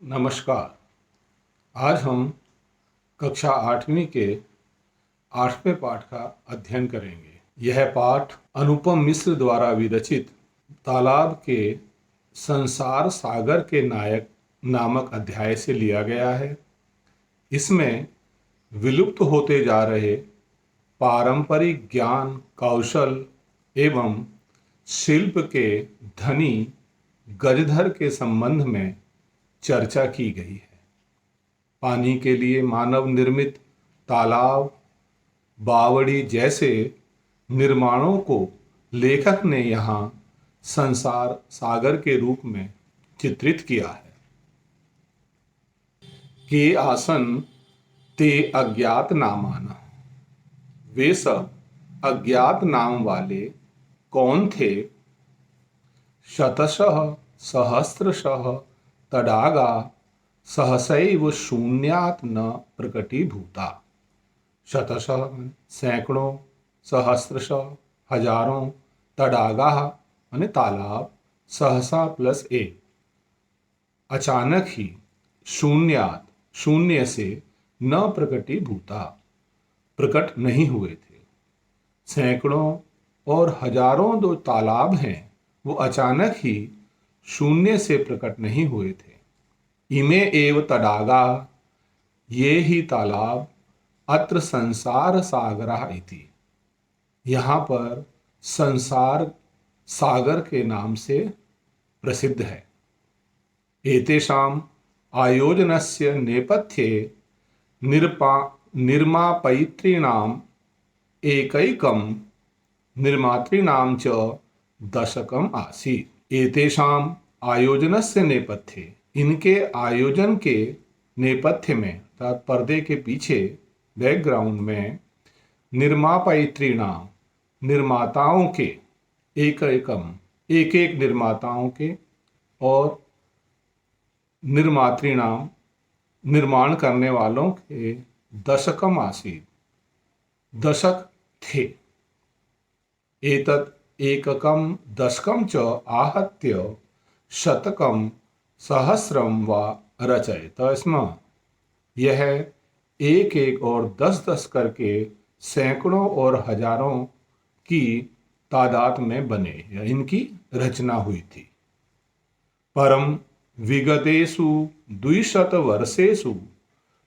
नमस्कार। आज हम कक्षा 8वीं के 8वें पाठ का अध्ययन करेंगे। यह पाठ अनुपम मिश्र द्वारा विरचित तालाब के संसार सागर के नायक नामक अध्याय से लिया गया है। इसमें विलुप्त होते जा रहे पारंपरिक ज्ञान कौशल एवं शिल्प के धनी गजधर के संबंध में चर्चा की गई है। पानी के लिए मानव निर्मित तालाब, बावड़ी जैसे निर्माणों को लेखक ने यहाँ संसार सागर के रूप में चित्रित किया है। के आसन ते अज्ञात नामाना, वे सब अज्ञात नाम वाले कौन थे? शतशः सहस्रशः तडागा सहसैव शून्यात् न प्रकटीभूता। शतशः सैकड़ों, सहस्रशः हजारों, तडागा माने तालाब, सहसा प्लस एक, अचानक ही, शून्यात शून्य से, न प्रकटीभूता प्रकट नहीं हुए थे। सैकड़ों और हजारों जो तालाब हैं वो अचानक ही शून्य से प्रकट नहीं हुए थे। इमे एव तडागा, ये ही तालाब, अत्र संसार सागरः इति, यहाँ पर संसार सागर के नाम से प्रसिद्ध है। एतेषाम् आयोजनस्य नेपथ्ये निर्मापयितॄणाम् एकैकं निर्मातॄणां च दशकम् आसीत्। एतेषाम् आयोजनस्य नेपथ्ये, इनके आयोजन के नेपथ्य में अर्थात पर्दे के पीछे बैकग्राउंड में निर्मापयितॄणाम निर्माताओं के, एक एक निर्माताओं के, और निर्मातॄणाम निर्माण करने वालों के दशकम आसीत्, दशक थे। एतत् एककम दशकम च आहत्य शतकम सहस्रम व रचयत स्म, यह एक एक और 10-10 करके सैकड़ों और हजारों की तादाद में बने या इनकी रचना हुई थी। परम विगतेषु 200 वर्षेषु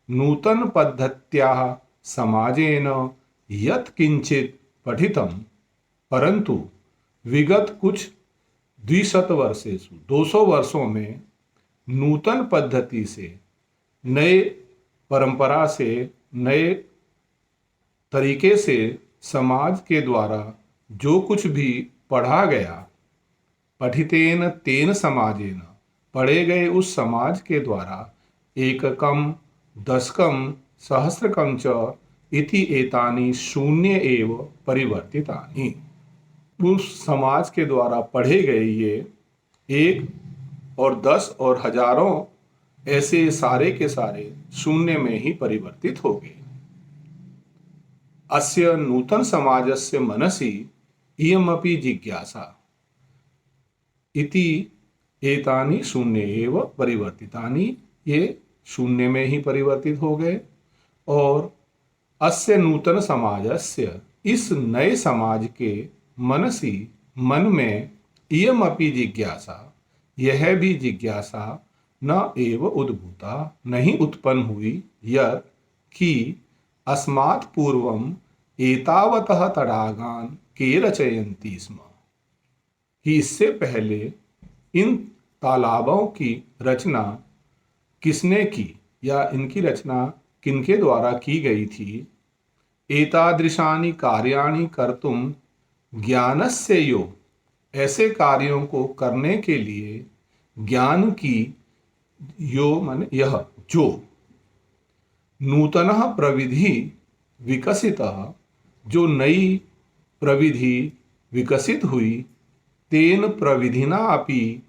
नूतन पद्धत्याः समाजेन यत् किंचित पठितम, परंतु विगत कुछ 200 वर्षेषु 200 वर्षों में नूतन पद्धति से, नए परंपरा से, नए तरीके से समाज के द्वारा जो कुछ भी पढ़ा गया, पठितेन तेन समाजेन, पढ़े गए उस समाज के द्वारा, एककम दशकम सहस्रकम च इति एतानि शून्य एव परिवर्तितानि, उस समाज के द्वारा पढ़े गए ये 1 और 10 और हजारों ऐसे सारे के सारे शून्य में ही परिवर्तित हो गए। अस्य नूतन समाजस्य मनसि इयमपि जिज्ञासा इति एतानि शून्य एव परिवर्तितानि, ये शून्य में ही परिवर्तित हो गए। और अस्य नूतन समाजस्य, इस नए समाज के मनसि मन में, इयमपि जिज्ञासा, यह भी जिज्ञासा, न एव उद्भूता नहीं उत्पन्न हुई, यत् कि अस्मात् पूर्वम एतावतः तडागान के रचयन्ति स्म, कि इससे पहले इन तालाबों की रचना किसने की या इनकी रचना किनके द्वारा की गई थी। एतादृशानि कार्याणि कर्तुम ज्ञानस्य यो, ऐसे कार्यों को करने के लिए ज्ञान की, यो माने यह, जो, नूतनः प्रविधि विकसितः, जो नई प्रविधि विकसित हुई, तेन प्रविधिना अपि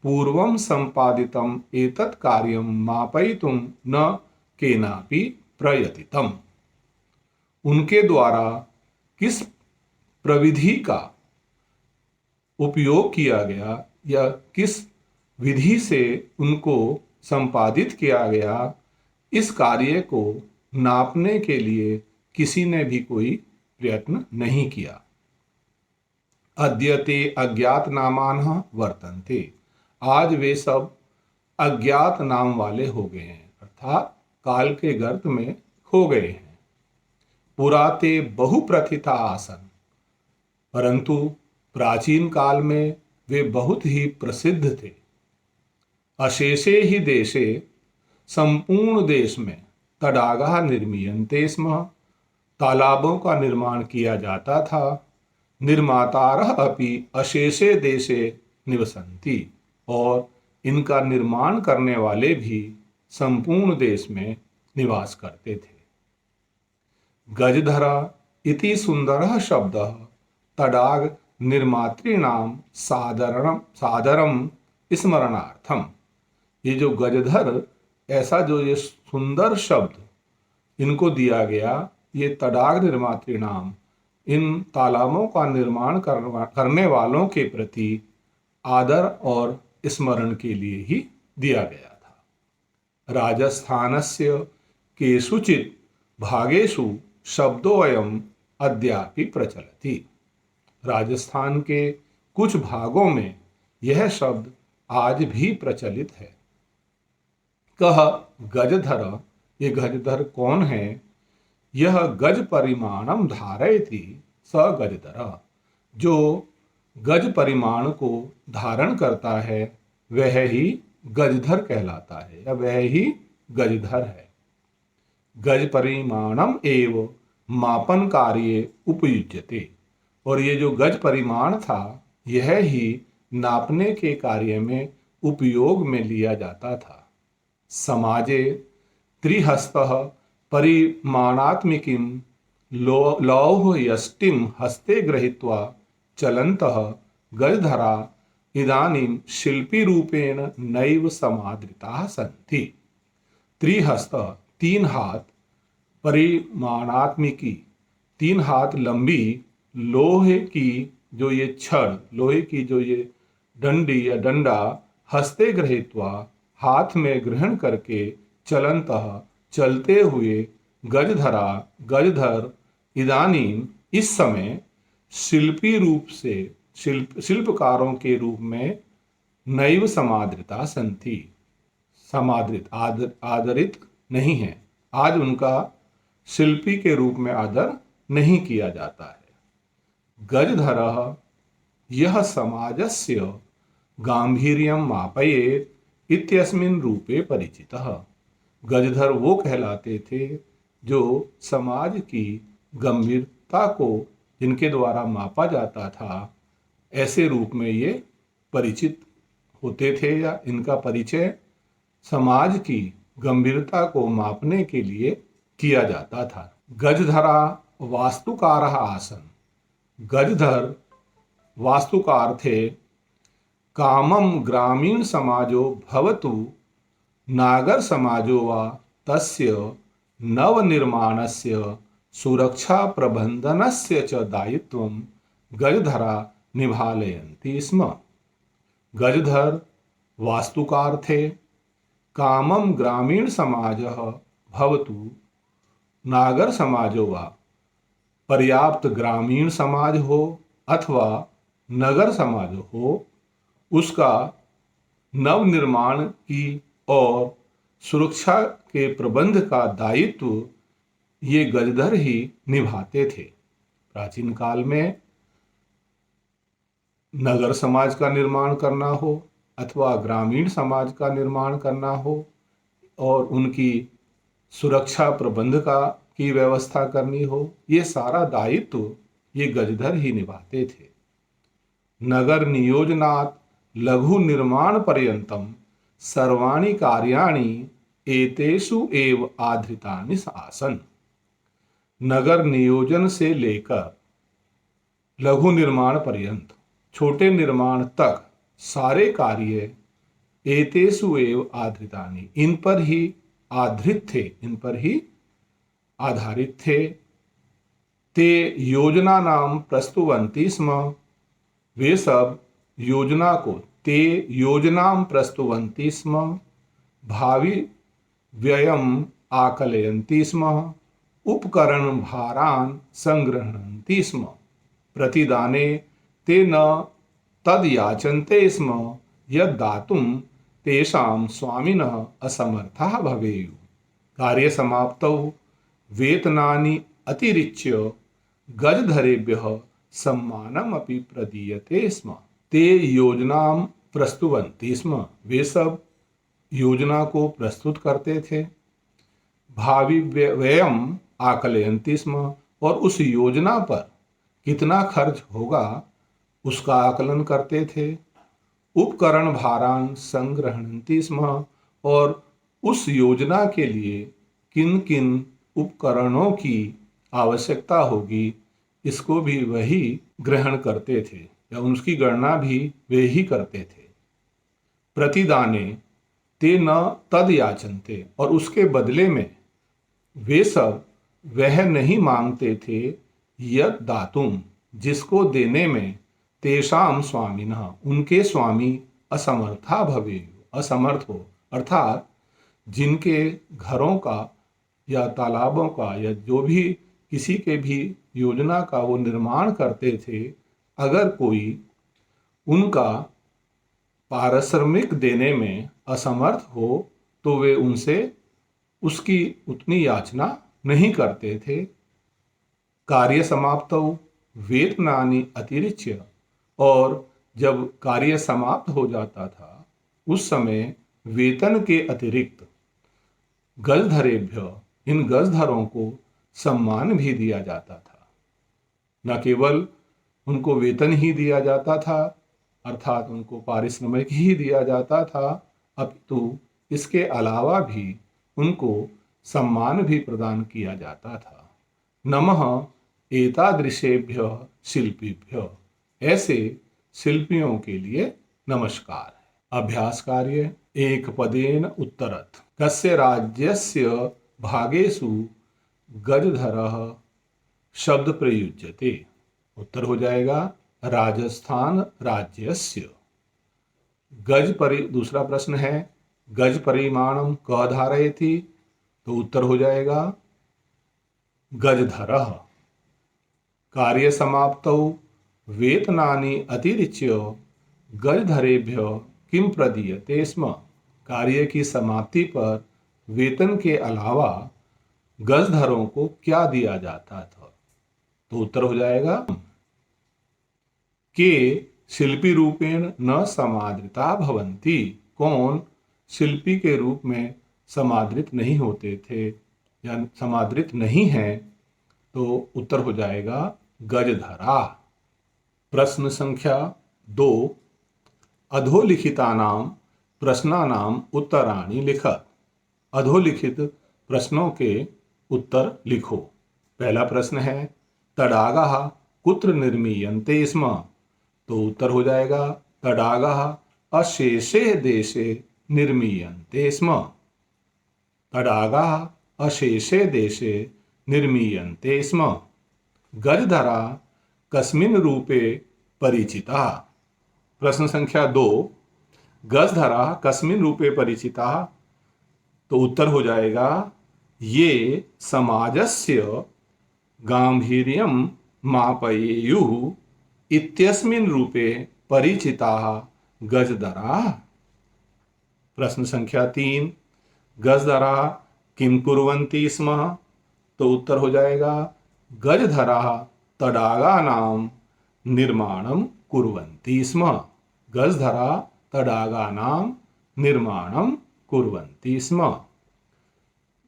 पूर्वं संपादितम एतत् कार्यं मापयितुं न केनापि प्रयतितम, उनके द्वारा किस प्रविधि का उपयोग किया गया या किस विधि से उनको संपादित किया गया, इस कार्य को नापने के लिए किसी ने भी कोई प्रयत्न नहीं किया। अद्यते अज्ञात नामानः वर्तन्ते, आज वे सब अज्ञात नाम वाले हो गए हैं, अर्थात काल के गर्त में खो गए हैं। पुराते बहुप्रथिता आसन, परंतु प्राचीन काल में वे बहुत ही प्रसिद्ध थे। अशेषे ही देशे, संपूर्ण देश में तडागा निर्मीयन्ते स्म, तालाबों का निर्माण किया जाता था। निर्मातारः अपि अशेषे देशे निवसन्ति, और इनका निर्माण करने वाले भी संपूर्ण देश में निवास करते थे। गजधरा इति सुंदरः शब्दः तडाग निर्मातॄणां सादरम स्मरणार्थम। ये जो गजधर, ऐसा जो ये सुंदर शब्द इनको दिया गया, ये तडाग निर्मातॄणाम, इन तालाबों का निर्माण करने वालों के प्रति आदर और स्मरण के लिए ही दिया गया था। राजस्थानस्य केषुचित् भागेषु शब्दोऽयम् अद्यापि प्रचलति। राजस्थान के कुछ भागों में यह शब्द आज भी प्रचलित है। कह गजधर, ये गजधर कौन है? यह गज परिमाणम धारयति स गजधर, जो गज परिमाण को धारण करता है वह ही गजधर कहलाता है, या वह ही गजधर है। गज परिमाणम एव मापन कार्ये उपयुज्यते, और ये जो गज परिमाण था यह ही नापने के कार्य में उपयोग में लिया जाता था। समाजे त्रिहस्तः परिमाणात्मिकीं लौह यष्टिं हस्ते गृहीत्वा चलन्तः गजधरा इदानीं शिल्पी रूपेण नैव समादृताः सन्ति। त्रिहस्त, तीन हाथ, परिमाणात्मिकी, तीन हाथ लंबी, लोहे की जो ये छड़, लोहे की जो ये डंडी या डंडा, हस्ते गृहीत्वा, हाथ में ग्रहण करके, चलन्तः, चलते हुए, गजधरा, गजधर, इदानीम, इस समय, शिल्पी रूप से, शिल्पकारों के रूप में, नैव समादृता संति, समादृत, आदरित नहीं है, आज उनका शिल्पी के रूप में आदर नहीं किया जाता है। गजधरः यह समाजस्य गांभीर्यं मापयेत् इत्यस्मिन् रूपे परिचितः। गजधर वो कहलाते थे जो समाज की गंभीरता को जिनके द्वारा मापा जाता था, ऐसे रूप में ये परिचित होते थे, या इनका परिचय समाज की गंभीरता को मापने के लिए किया जाता था। गजधरा वास्तुकारः आसन, गजधर वास्तुकार थे। कामम ग्रामीण समाजो भवतु नागर समाजो वा तस्य नवनिर्माणस्य सुरक्षा प्रबंधनस्य च दायित्वं गजधरा निभालयन्ति स्म। गजधर वास्तुकार थे। कामम ग्रामीण समाजः भवतु नागर समाजो वा, पर्याप्त ग्रामीण समाज हो अथवा नगर समाज हो, उसका नवनिर्माण की और सुरक्षा के प्रबंध का दायित्व ये गजधर ही निभाते थे। प्राचीन काल में नगर समाज का निर्माण करना हो अथवा ग्रामीण समाज का निर्माण करना हो और उनकी सुरक्षा प्रबंध की व्यवस्था करनी हो, ये सारा दायित्व ये गजधर ही निभाते थे। नगर नियोजनात् लघु निर्माण पर्यंतम सर्वाणि कार्याणि एतेषु एव आधृतानि आसन्। नगर नियोजन से लेकर लघु निर्माण पर्यंत, छोटे निर्माण तक सारे कार्य एतेषु एव आधृतानि, इन पर ही आधृत थे, इन पर ही आधारित थे। ते योजना नाम प्रस्तुवन्ति स्म, वे सब योजना को, ते योजनाम प्रस्तुवन्ति स्म, भावी व्ययम आकलयन्ति स्म, उपकरण भारान् संगृह्णन्ति स्म, प्रतिदाने ते न तद याचन्ते स्म यद दातुं तेषां स्वामिनः असमर्थाः भवेयुः। कार्य समाप्तौ वेतनानि अतिरिच्य गजधरेभ्यः सम्मानमपि प्रदीयते स्म। ते योजनां प्रस्तुवन्ति स्म, वे सब योजना को प्रस्तुत करते थे। भावी व्ययम आकलयन्ति स्म, और उस योजना पर कितना खर्च होगा उसका आकलन करते थे। उपकरण भारान संग्रहणन्ति स्म, और उस योजना के लिए किन किन उपकरणों की आवश्यकता होगी इसको भी वही ग्रहण करते थे, या उसकी गणना भी वे ही करते थे। प्रतिदाने ते न तद याचन्ते, और उसके बदले में वे सब वह नहीं मांगते थे यद दातुम, जिसको देने में तेषाम स्वामिनः, उनके स्वामी असमर्था भवेयुः, असमर्थ हो, अर्थात जिनके घरों का या तालाबों का या जो भी किसी के भी योजना का वो निर्माण करते थे, अगर कोई उनका पारिश्रमिक देने में असमर्थ हो तो वे उनसे उसकी उतनी याचना नहीं करते थे। कार्य समाप्तौ वेतनानि अतिरिच्य, और जब कार्य समाप्त हो जाता था उस समय वेतन के अतिरिक्त गजधरेभ्य, इन गजधरों को सम्मान भी दिया जाता था। न केवल उनको वेतन ही दिया जाता था, अर्थात उनको पारिश्रमिक ही दिया जाता था, अपितु इसके अलावा भी उनको सम्मान भी प्रदान किया जाता था। नमः एतादृशेभ्य शिल्पीभ्य, ऐसे शिल्पियों के लिए नमस्कार है। अभ्यास कार्य। एक पदेन उत्तरत्। कस्य राज्यस्य भागेषु गजधरः शब्द प्रयुज्यते। उत्तर हो जाएगा राजस्थान राज्यस्य। दूसरा प्रश्न है गज परिमाणम क धारयति, तो उत्तर हो जाएगा गजधरः। कार्य समाप्तौ वेतनानि अतिरिच्य गजधरेभ्य किम प्रदीयते स्म, कार्य की समाप्ति पर वेतन के अलावा गजधरों को क्या दिया जाता था, तो उत्तर हो जाएगा के शिल्पी रूपेण न समादृता भवन्ति, कौन शिल्पी के रूप में समादृत नहीं होते थे या समादृत नहीं है, तो उत्तर हो जाएगा गजधरा। प्रश्न संख्या 2। अधोलिखितानां प्रश्नानां उत्तराणि लिखत। अधोलिखित प्रश्नों के उत्तर लिखो। पहला प्रश्न है तडागाः कुत्र निर्मीयन्ते स्म, तो उत्तर हो जाएगा तडागाः अशेषे देशे निर्मीयन्ते स्म। तडागाः अशेषे देशे निर्मीयन्ते स्म। गजधरा कस्मिन् रूपे परिचिताः। प्रश्न संख्या 2। गजधरा कस्मिन् रूपे परिचिताः, तो उत्तर हो जाएगा ये समाजस्य गांभीर्यं मापयेयुः इत्यस्मिन् रूपे परिचिताः गजधराः। प्रश्न संख्या 3। गजधराः किं कुर्वन्ति स्म, तो उत्तर हो जाएगा गजधराः तडागानां निर्माणं कुर्वन्ति स्म। गजधराः तडागानां निर्माणं कुर्वन्ति स्म।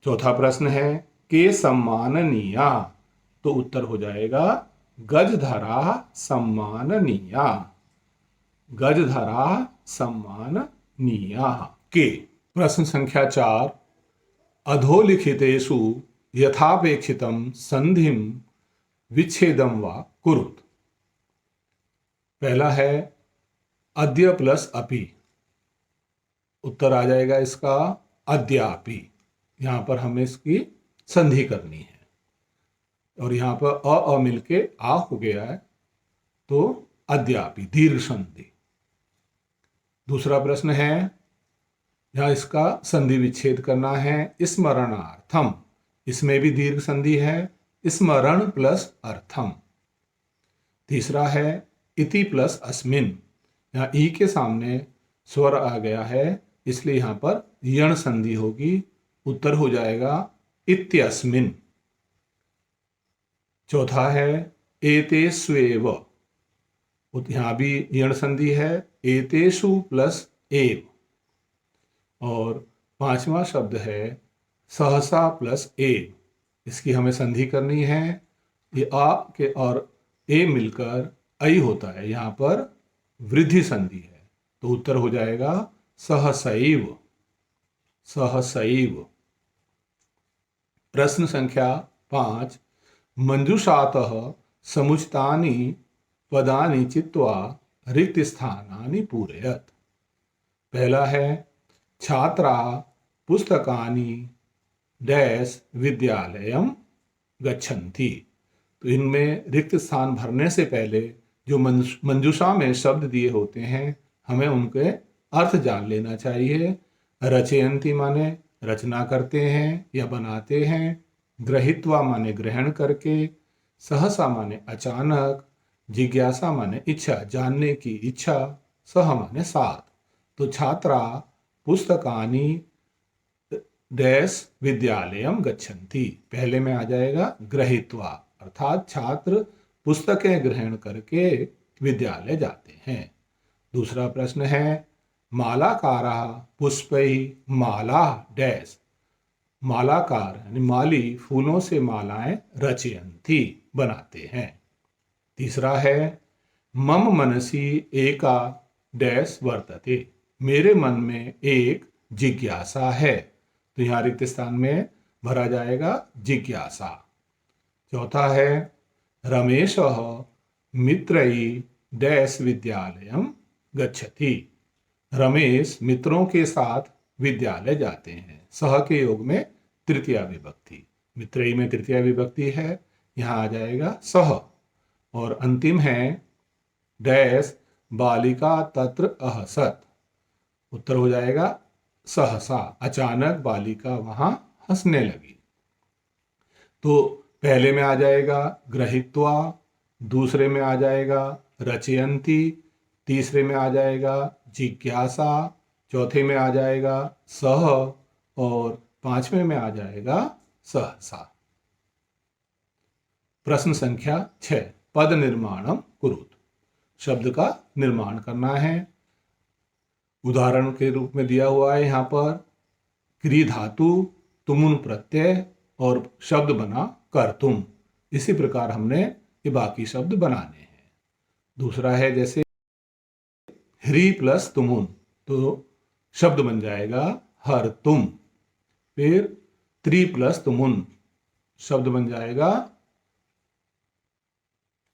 चौथा प्रश्न है के सम्माननीया, तो उत्तर हो जाएगा गजधराः सम्माननीया। गजधराः सम्माननीया के। प्रश्न संख्या 4। अधोलिखितेषु यथापेक्षितं संधिं विच्छेदं वा कुरुत। पहला है अद्य प्लस अपि, उत्तर आ जाएगा इसका अद्यापि। यहाँ पर हमें इसकी संधि करनी है, और यहाँ पर अ मिलके आ हो गया है, तो अद्यापि दीर्घ संधि। दूसरा प्रश्न है यहाँ इसका संधि विच्छेद करना है। स्मरणार्थम, इसमें भी दीर्घ संधि है, स्मरण प्लस अर्थम। तीसरा है इति प्लस अस्मिन, यहाँ ई के सामने स्वर आ गया है, इसलिए यहाँ पर यण संधि होगी, उत्तर हो जाएगा इत्यस्मिन। चौथा है एतेष्वेव, यहाँ भी यण संधि है, एतेषु प्लस एव। और पांचवा शब्द है सहसा प्लस ए, इसकी हमें संधि करनी है। ये आ के और ए मिलकर ऐ होता है, यहाँ पर वृद्धि संधि है, तो उत्तर हो जाएगा सहसैव, सहसैव। प्रश्न संख्या 5, मंजूषातः समुचितानि पदानि चित्वा रिक्त स्थानानि पूरयत। पहला है छात्रा पुस्तकानि डैश विद्यालयम गच्छन्ति। तो इनमें रिक्त स्थान भरने से पहले जो मंजूषा में शब्द दिए होते हैं, हमें उनके अर्थ जान लेना चाहिए। रचयन्ति माने रचना करते हैं या बनाते हैं, गृहीत्वा माने ग्रहण करके, सहसा माने अचानक, जिज्ञासा माने इच्छा, जानने की इच्छा, सह माने साथ। तो छात्रा पुस्तकानि डैश विद्यालयम गच्छन्ति, पहले में आ जाएगा गृहीत्वा, अर्थात छात्र पुस्तकें ग्रहण करके विद्यालय जाते हैं। दूसरा प्रश्न है मालाकारा पुष्पैः माला डैश, मालाकार यानी माली फूलों से मालाएं रचयन्ति, बनाते हैं। तीसरा है मम मनसि एका डैश वर्तते, मेरे मन में एक जिज्ञासा है, तो यहाँ रिक्त स्थान में भरा जाएगा जिज्ञासा। चौथा है रमेशः मित्रैः डैश विद्यालयम गच्छति, रमेश मित्रों के साथ विद्यालय जाते हैं। सह के योग में तृतीया विभक्ति, मित्रैः में तृतीया विभक्ति है, यहाँ आ जाएगा सह। और अंतिम है डैश बालिका तत्र अहसत, उत्तर हो जाएगा सहसा, अचानक बालिका वहां हंसने लगी। तो पहले में आ जाएगा गृहीत्वा, दूसरे में आ जाएगा रचयन्ति, तीसरे में आ जाएगा जिज्ञासा, चौथे में आ जाएगा सह, और पांचवें में आ जाएगा सहसा। प्रश्न संख्या 6, पद निर्माणम कुरुत, शब्द का निर्माण करना है। उदाहरण के रूप में दिया हुआ है यहाँ पर क्री धातु, तुमुन प्रत्यय और शब्द बना कर्तुम। इसी प्रकार हमने ये बाकी शब्द बनाने हैं। दूसरा है जैसे ह्री प्लस तुमुन, तो शब्द बन जाएगा हर तुम। फिर त्रि प्लस तुमुन, शब्द बन जाएगा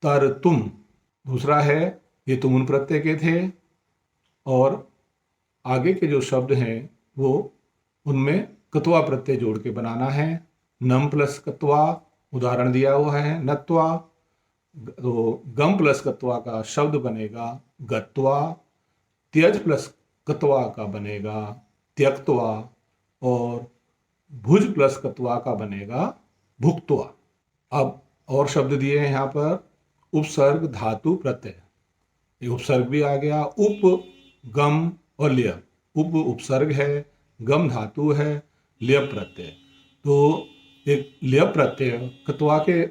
तर तुम। दूसरा है ये तुमुन प्रत्यय के थे, और आगे के जो शब्द हैं वो उनमें कत्वा प्रत्यय जोड़ के बनाना है। नम प्लस कत्वा, उदाहरण दिया हुआ है नत्वा, तो गम प्लस कत्वा का शब्द बनेगा गत्वा, त्यज प्लस कत्वा का बनेगा त्यक्त्वा, और भुज प्लस कत्वा का बनेगा भुक्त्वा। अब और शब्द दिए हैं यहाँ पर उपसर्ग धातु प्रत्यय, ये उपसर्ग भी आ गया। उप गम और लियप, उप उपसर्ग है, गम धातु है, लियप प्रत्यय। तो एक लियप प्रत्यय कत्वा के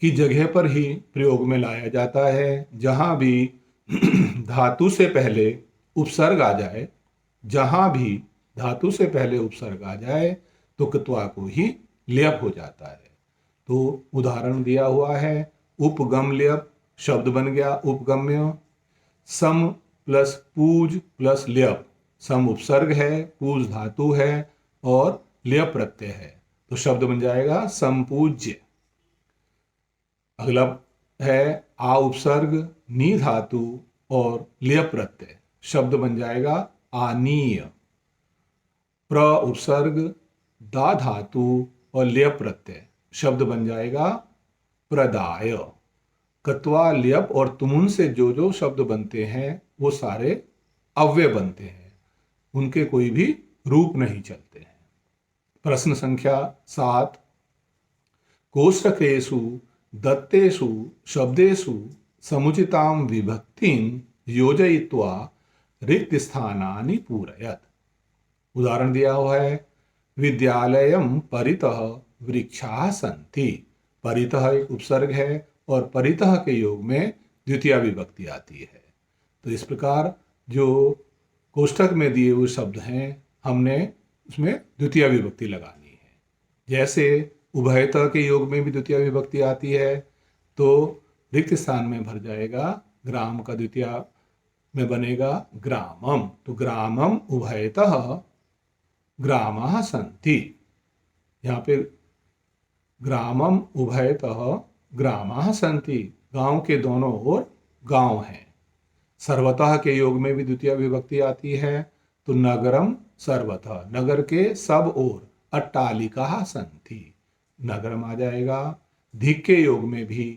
की जगह पर ही प्रयोग में लाया जाता है। जहाँ भी धातु से पहले उपसर्ग आ जाए, जहाँ भी धातु से पहले उपसर्ग आ जाए तो कत्वा को ही लियप हो जाता है। तो उदाहरण दिया हुआ है उपगम लियप, शब्द बन गया उपगम्य। सम प्लस पूज प्लस लियप, सम उपसर्ग है, पूज धातु है और लियप प्रत्यय है, तो शब्द बन जाएगा संपूज्य। अगला है आ उपसर्ग, नी धातु और लियप प्रत्यय, शब्द बन जाएगा आनीय। प्र उपसर्ग, दा धातु और लियप प्रत्यय, शब्द बन जाएगा प्रदाय। कत्वा लियप और तुमुन से जो जो शब्द बनते हैं वो सारे अव्यय बनते हैं, उनके कोई भी रूप नहीं चलते हैं। प्रश्न संख्या 7, कोष्ठकेषु दत्तेषु शब्देषु समुचितां विभक्तिं योजयित्वा रिक्तस्थानानि पूरयत्। उदाहरण दिया हुआ है, विद्यालयं परितः वृक्षाः सन्ति। परितः एक उपसर्ग है और परितः के योग में द्वितीय विभक्ति आती है। तो इस प्रकार जो कोष्ठक में दिए हुए शब्द हैं, हमने उसमें द्वितीय विभक्ति लगानी है। जैसे उभयतः के योग में भी द्वितीय विभक्ति आती है, तो रिक्त स्थान में भर जाएगा, ग्राम का द्वितीय में बनेगा ग्रामम। तो ग्रामम उभयतः ग्रामाः सन्ति। यहाँ पे ग्रामम उभयतः ग्रामाः सन्ति, गांव के दोनों ओर गांव हैं। सर्वतः के योग में भी द्वितीय विभक्ति आती है, तो नगरम सर्वतः, नगर के सब ओर अट्टालिकाः सन्ति, नगरम आ जाएगा। धिक् के योग में भी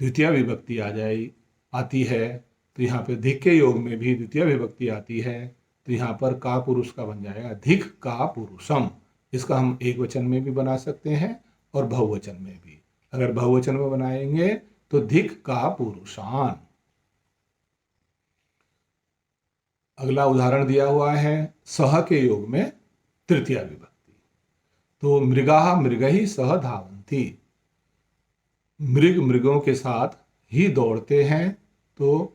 द्वितीय विभक्ति आती है, तो यहाँ पे धिक् के योग में भी द्वितीय विभक्ति आती है, तो यहाँ पर का पुरुष का बन जाएगा धिक् का पुरुषम। इसका हम एक वचन में भी बना सकते हैं और बहुवचन में भी। अगर बहुवचन में बनाएंगे तो धिक् का पुरुषान। अगला उदाहरण दिया हुआ है, सह के योग में तृतीय विभक्ति। तो मृगाः मृगैः सह धावन्ति, मृग मृगों के साथ ही दौड़ते हैं। तो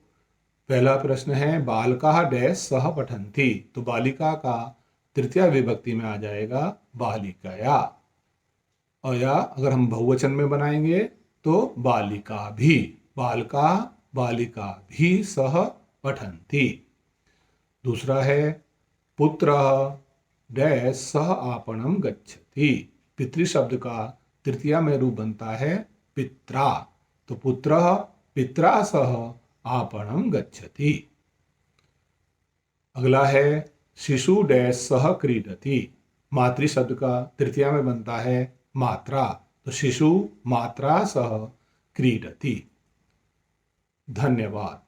पहला प्रश्न है, बालकाः डैश सह पठन्ति। तो बालिका का तृतीय विभक्ति में आ जाएगा बालिकया। और या अगर हम बहुवचन में बनाएंगे तो बालिका भी, बालका बालिका भी सह पठन्ति। दूसरा है, पुत्रः डैश सह आपणम गच्छति। पितृ शब्द का तृतीय में रूप बनता है पित्रा। तो पुत्रः पित्रा सह आपणम गच्छति। अगला है, शिशु डैश सह क्रीडति। मातृ शब्द का तृतीय में बनता है मात्रा। तो शिशु मात्रा सह क्रीडति। धन्यवाद।